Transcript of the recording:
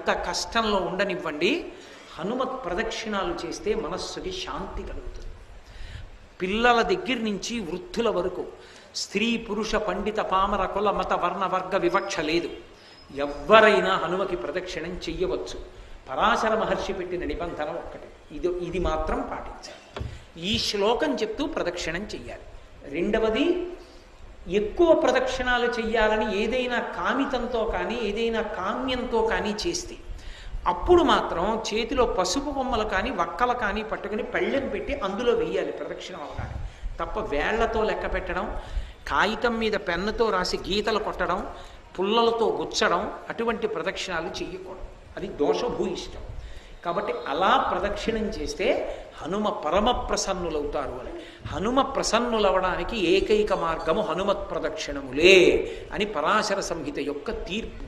ఎంత కష్టంలో ఉండనివ్వండి, హనుమత్ ప్రదక్షిణాలు చేస్తే మనస్సుకి శాంతి కలుగుతుంది. పిల్లల దగ్గర నుంచి వృద్ధుల వరకు, స్త్రీ పురుష పండిత పామర కుల మత వర్ణ వర్గ వివక్ష లేదు. ఎవ్వరైనా హనుమకి ప్రదక్షిణం చెయ్యవచ్చు. పరాశర మహర్షి పెట్టిన నిబంధన ఒక్కటే, ఇది మాత్రం పాటించాలి. ఈ శ్లోకం చెప్తూ ప్రదక్షిణం చెయ్యాలి. రెండవది, ఎక్కువ ప్రదక్షిణాలు చెయ్యాలని ఏదైనా కామితంతో కానీ ఏదైనా కామ్యంతో కానీ చేస్తే అప్పుడు మాత్రం చేతిలో పసుపు బొమ్మలు కానీ వక్కలు కానీ పట్టుకుని పళ్ళెం పెట్టి అందులో వెయ్యాలి ప్రదక్షిణం అవగానే. తప్ప వేళ్లతో లెక్క పెట్టడం, కాగితం మీద పెన్నుతో రాసి గీతలు కొట్టడం, పుల్లలతో గుచ్చడం, అటువంటి ప్రదక్షిణాలు చెయ్యకూడదు. అది దోషభూయిష్టం. కాబట్టి అలా ప్రదక్షిణం చేస్తే హనుమ పరమ ప్రసన్నులవుతారు అని. హనుమ ప్రసన్నులవడానికి ఏకైక మార్గము హనుమత్ ప్రదక్షిణములే అని పరాశర సంహిత యొక్క తీర్పు.